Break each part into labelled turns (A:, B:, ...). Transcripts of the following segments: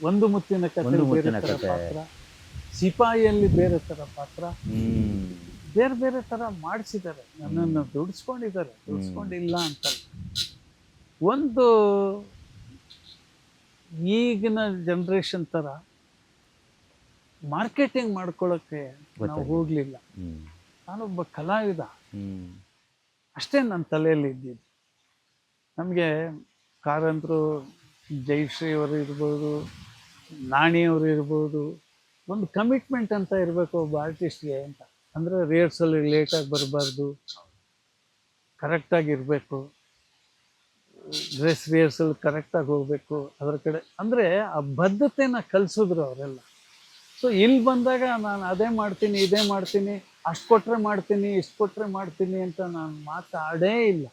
A: ಒಂದು ಮುತ್ತಿನ ಕತೆ ಬೇರೆ ಥರ ಪಾತ್ರ, ಸಿಪಾಯಿಯಲ್ಲಿ ಬೇರೆ ಥರ ಪಾತ್ರ, ಬೇರೆ ಬೇರೆ ಥರ ಮಾಡಿಸಿದ್ದಾರೆ. ನನ್ನನ್ನು ದುಡಿಸ್ಕೊಂಡಿಲ್ಲ ಅಂತಲ್ಲ. ಒಂದು ಈಗಿನ ಜನ್ರೇಷನ್ ಥರ ಮಾರ್ಕೆಟಿಂಗ್ ಮಾಡ್ಕೊಳ್ಳೋಕ್ಕೆ ನಾವು ಹೋಗಲಿಲ್ಲ. ನಾನೊಬ್ಬ ಕಲಾವಿದ ಅಷ್ಟೇ ನನ್ನ ತಲೆಯಲ್ಲಿ ಇದ್ದಿದ್ದು. ನಮಗೆ ಕಾರಂತರು, ಜಯಶ್ರೀ ಅವರು ಇರ್ಬೋದು, ನಾಣಿಯವರು ಇರ್ಬೋದು, ಒಂದು ಕಮಿಟ್ಮೆಂಟ್ ಅಂತ ಇರಬೇಕು ಒಬ್ಬ ಆರ್ಟಿಸ್ಟ್ಗೆ ಅಂತ. ಅಂದರೆ ರಿಹರ್ಸಲ್ ಲೇಟಾಗಿ ಬರಬಾರ್ದು, ಕರೆಕ್ಟಾಗಿರಬೇಕು, ಡ್ರೆಸ್ ರಿಹರ್ಸಲ್ ಕರೆಕ್ಟಾಗಿ ಹೋಗಬೇಕು, ಅದರ ಕಡೆ ಅಂದರೆ ಆ ಬದ್ಧತೆನ ಕಲಿಸಿದ್ರು ಅವರೆಲ್ಲ. ಸೊ ಇಲ್ಲಿ ಬಂದಾಗ ನಾನು ಅದೇ ಮಾಡ್ತೀನಿ, ಇದೇ ಮಾಡ್ತೀನಿ, ಅಷ್ಟು ಕೊಟ್ಟರೆ ಮಾಡ್ತೀನಿ, ಇಷ್ಟು ಕೊಟ್ಟರೆ ಮಾಡ್ತೀನಿ ಅಂತ ನಾನು ಮಾತಾಡೇ ಇಲ್ಲ.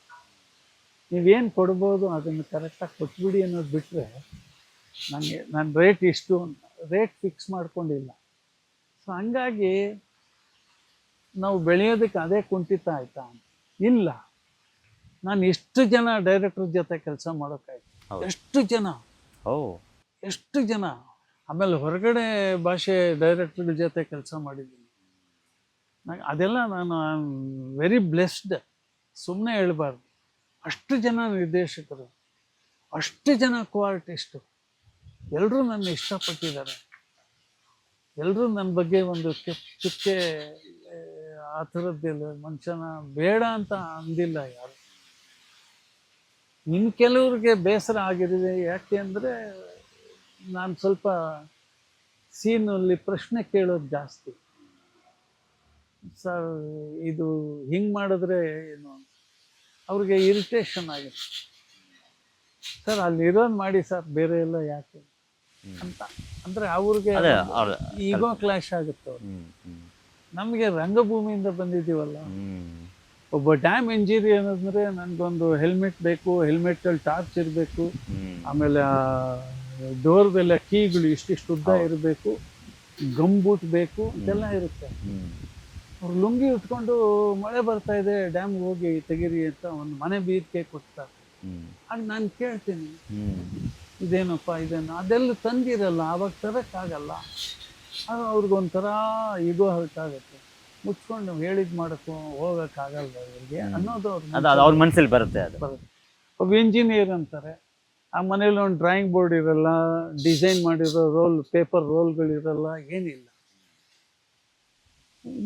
A: ನೀವೇನು ಕೊಡ್ಬೋದು ಅದನ್ನು ಕರೆಕ್ಟಾಗಿ ಕೊಟ್ಬಿಡಿ ಅನ್ನೋದು ಬಿಟ್ಟರೆ ನನಗೆ ನಾನು ರೇಟ್ ಇಷ್ಟು ರೇಟ್ ಫಿಕ್ಸ್ ಮಾಡ್ಕೊಂಡಿಲ್ಲ. ಸೊ ಹಂಗಾಗಿ ನಾವು ಬೆಳೆಯೋದಕ್ಕೆ ಅದೇ ಕುಂಠಿತ ಆಯ್ತಾ ಅಂತ ಇಲ್ಲ. ನಾನು ಎಷ್ಟು ಜನ ಡೈರೆಕ್ಟರ್ ಜೊತೆ ಕೆಲಸ ಮಾಡೋಕ್ಕಾಯ್ತು, ಎಷ್ಟು ಜನ ಆಮೇಲೆ ಹೊರಗಡೆ ಭಾಷೆ ಡೈರೆಕ್ಟರ್ ಜೊತೆ ಕೆಲಸ ಮಾಡಿದ್ದೀನಿ. ಅದೆಲ್ಲ ನಾನು ವೆರಿ ಬ್ಲೆಸ್ಡ್, ಸುಮ್ಮನೆ ಹೇಳ್ಬಾರ್ದು. ಅಷ್ಟು ಜನ ನಿರ್ದೇಶಕರು, ಅಷ್ಟು ಜನ ಕೋ-ಆರ್ಟಿಸ್ಟು, ಎಲ್ಲರೂ ನನ್ನ ಇಷ್ಟಪಟ್ಟಿದ್ದಾರೆ. ಎಲ್ಲರೂ ನನ್ನ ಬಗ್ಗೆ ಒಂದು ಚುಕ್ಕೆ ಆ ಥರದ್ದಿಲ್ಲ, ಮನುಷ್ಯನ ಬೇಡ ಅಂತ ಅಂದಿಲ್ಲ ಯಾರು. ಇನ್ನು ಕೆಲವ್ರಿಗೆ ಬೇಸರ ಆಗಿರಿದೆ. ಯಾಕೆ ಅಂದರೆ ನಾನು ಸ್ವಲ್ಪ ಸೀನಲ್ಲಿ ಪ್ರಶ್ನೆ ಕೇಳೋದು ಜಾಸ್ತಿ. ಸರ್ ಇದು ಹಿಂಗೆ ಮಾಡಿದ್ರೆ ಏನು, ಅವ್ರಿಗೆ ಇರಿಟೇಷನ್ ಆಗುತ್ತೆ. ಸರ್ ಅಲ್ಲಿರೋದು ಮಾಡಿ ಸರ್, ಬೇರೆ ಎಲ್ಲ ಯಾಕೆ ಅಂತ. ಅಂದರೆ ಅವ್ರಿಗೆ ಈಗೋ ಕ್ಲಾಶ್ ಆಗುತ್ತೆ. ನಮಗೆ ರಂಗಭೂಮಿಯಿಂದ ಬಂದಿದ್ದೀವಲ್ಲ. ಒಬ್ಬ ಡ್ಯಾಮ್ ಇಂಜಿನಿಯರ್ ಅಂದರೆ ನನಗೊಂದು ಹೆಲ್ಮೆಟ್ ಬೇಕು, ಹೆಲ್ಮೆಟಲ್ಲಿ ಟಾರ್ಚ್ ಇರಬೇಕು, ಆಮೇಲೆ ಡೋರ್ದೆಲ್ಲ ಕೀಗಳು ಇಷ್ಟಿಷ್ಟು ಉದ್ದ ಇರಬೇಕು, ಗಂಬೂಟ್ ಬೇಕು, ಇದೆಲ್ಲ ಇರುತ್ತೆ. ಅವ್ರು ಲುಂಗಿ ಉಟ್ಕೊಂಡು ಮಳೆ ಬರ್ತಾ ಇದೆ ಡ್ಯಾಮ್ಗೆ ಹೋಗಿ ತೆಗೀರಿ ಅಂತ ಒಂದು ಮನೆ ಬೀರ್ಕೆ ಕೊಡ್ತಾರೆ. ಆಗ ನಾನು ಕೇಳ್ತೀನಿ, ಇದೇನಪ್ಪ ಇದೇನು, ಅದೆಲ್ಲ ತಂದಿರಲ್ಲ, ಆವಾಗ ತರೋಕ್ಕಾಗಲ್ಲ. ಆಗ ಅವ್ರಿಗೊಂಥರ ಈಗೋ ಹೊರಟಾಗುತ್ತೆ. ಮುಚ್ಕೊಂಡು ಹೇಳಿದ್ ಮಾಡೋಕ್ಕೂ ಹೋಗೋಕ್ಕಾಗಲ್ಲ ಅವ್ರಿಗೆ ಅನ್ನೋದು
B: ಅವ್ರ ಮನಸ್ಸಲ್ಲಿ ಬರುತ್ತೆ.
A: ಒಬ್ಬ ಇಂಜಿನಿಯರ್ ಅಂತಾರೆ, ಆ ಮನೇಲಿ ಒಂದು ಡ್ರಾಯಿಂಗ್ ಬೋರ್ಡ್ ಇರಲ್ಲ, ಡಿಸೈನ್ ಮಾಡಿರೋ ಪೇಪರ್ ರೋಲ್ಗಳಿರಲ್ಲ, ಏನಿಲ್ಲ.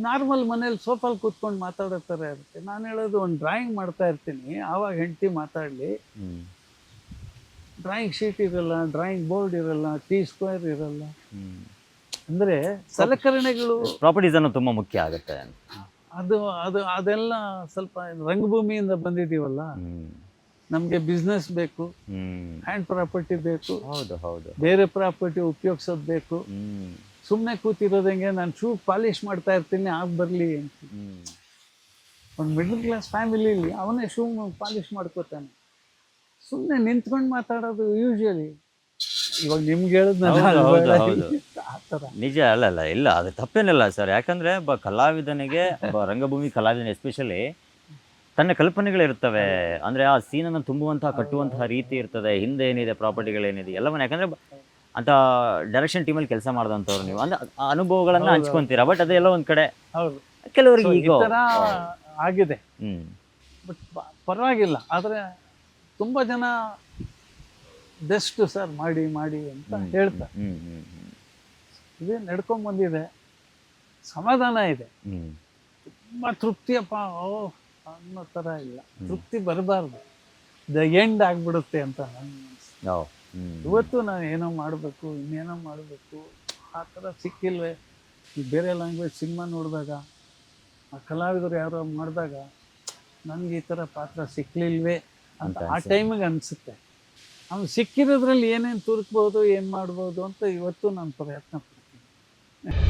A: ನಾರ್ಮಲ್ ಮನೇಲಿ ಸೋಫಾಲ್ ಕೂತ್ಕೊಂಡು ಮಾತಾಡೋ ಥರ ಇರುತ್ತೆ. ನಾನು ಹೇಳೋದು, ಒಂದು ಡ್ರಾಯಿಂಗ್ ಮಾಡ್ತಾ ಇರ್ತೀನಿ, ಆವಾಗ ಹೆಂಡತಿ ಮಾತಾಡಲಿ. ಡ್ರಾಯಿಂಗ್ ಶೀಟ್ ಇರಲ್ಲ, ಡ್ರಾಯಿಂಗ್ ಬೋರ್ಡ್ ಇರಲ್ಲ, T² ಇರಲ್ಲ. ಅಂದರೆ ಸಲಕರಣೆಗಳು,
B: ಪ್ರಾಪರ್ಟೀಸ್ ಅನ್ನೋ ತುಂಬ ಮುಖ್ಯ ಆಗುತ್ತೆ.
A: ಅದೆಲ್ಲ ಸ್ವಲ್ಪ ರಂಗಭೂಮಿಯಿಂದ ಬಂದಿದ್ದೀವಲ್ಲ, ನಮಗೆ ಬಿಸ್ನೆಸ್ ಬೇಕು, ಹ್ಯಾಂಡ್ ಪ್ರಾಪರ್ಟಿ ಬೇಕು, ಬೇರೆ ಪ್ರಾಪರ್ಟಿ ಉಪಯೋಗಿಸೋದು ಬೇಕು. ಸುಮ್ಮನೆ ಕೂತಿರೋದಂಗೆ ನಾನು ಶೂ ಪಾಲಿಷ್ ಮಾಡ್ತಾ ಇರ್ತೀನಿ, ಆಗ ಬರಲಿ ಅಂತ. ಒಂದು ಮಿಡಲ್ ಕ್ಲಾಸ್ ಫ್ಯಾಮಿಲಿಲಿ ಅವನೇ ಶೂ ಪಾಲಿಷ್ ಮಾಡ್ಕೋತಾನೆ. ಸುಮ್ಮನೆ ನಿಂತ್ಕೊಂಡು ಮಾತಾಡೋದು ಯೂಶಲಿ. ಇವಾಗ ನಿಮ್ಗೆ ಹೇಳಿದ್ ಆ ಥರ
B: ನಿಜ ಅಲ್ಲ ಇಲ್ಲ, ಅದು ತಪ್ಪೇನಿಲ್ಲ ಸರ್. ಯಾಕಂದರೆ ಒಬ್ಬ ಕಲಾವಿದನಿಗೆ, ಒಬ್ಬ ರಂಗಭೂಮಿ ಕಲಾವಿದನ ಎಸ್ಪೆಷಲಿ ತನ್ನ ಕಲ್ಪನೆಗಳಿರ್ತವೆ. ಅಂದರೆ ಆ ಸೀನನ್ನು ತುಂಬುವಂತಹ, ಕಟ್ಟುವಂತಹ ರೀತಿ ಇರ್ತದೆ, ಹಿಂದೆ ಏನಿದೆ, ಪ್ರಾಪರ್ಟಿಗಳೇನಿದೆ ಎಲ್ಲವನ್ನ. ಯಾಕಂದರೆ ಅಂತ ಡೈರೆಕ್ಷನ್ ಟೀಮಲ್ಲಿ ಕೆಲಸ ಮಾಡಿದಂಥವ್ರು ನೀವು, ಅಂದರೆ ಅನುಭವಗಳನ್ನು ಹಂಚ್ಕೊಂತೀರಾ. ಬಟ್ ಅದೆಲ್ಲ ಒಂದು ಕಡೆ ಕೆಲವರಿಗೆ ಈಗ
A: ಆಗಿದೆ, ಬಟ್ ಪರವಾಗಿಲ್ಲ. ಆದರೆ ತುಂಬ ಜನ ಬೆಸ್ಟ್ ಸರ್ ಮಾಡಿ ಅಂತ ಹೇಳ್ತಾರೆ. ಇದೇ ನಡ್ಕೊಂಡ್ಬಂದಿದೆ, ಸಮಾಧಾನ ಇದೆ, ತುಂಬ ತೃಪ್ತಿಯಪ್ಪ ಅನ್ನೋ ಥರ ಇಲ್ಲ. ತೃಪ್ತಿ ಬರಬಾರ್ದು, ದ ಎಂಡ್ ಆಗಿಬಿಡುತ್ತೆ ಅಂತ ನನ್ನ ಮನಸ್ಸು. ಇವತ್ತು ನಾನು ಏನೋ ಮಾಡಬೇಕು, ಇನ್ನೇನೋ ಮಾಡಬೇಕು, ಆ ಥರ ಸಿಕ್ಕಿಲ್ವೇ. ಈ ಬೇರೆ ಲ್ಯಾಂಗ್ವೇಜ್ ಸಿನಿಮಾ ನೋಡಿದಾಗ, ಆ ಕಲಾವಿದರು ಯಾರೋ ಮಾಡಿದಾಗ ನನಗೆ ಈ ಥರ ಪಾತ್ರ ಸಿಕ್ಕಲಿಲ್ವೇ ಅಂತ ಆ ಟೈಮಿಗೆ ಅನಿಸುತ್ತೆ. ಅವ್ನು ಸಿಕ್ಕಿರೋದ್ರಲ್ಲಿ ಏನೇನು ತುರುಕ್ಬೋದು, ಏನು ಮಾಡ್ಬೋದು ಅಂತ ಇವತ್ತು ನಾನು ಪ್ರಯತ್ನ ಪಡ್ತೀನಿ.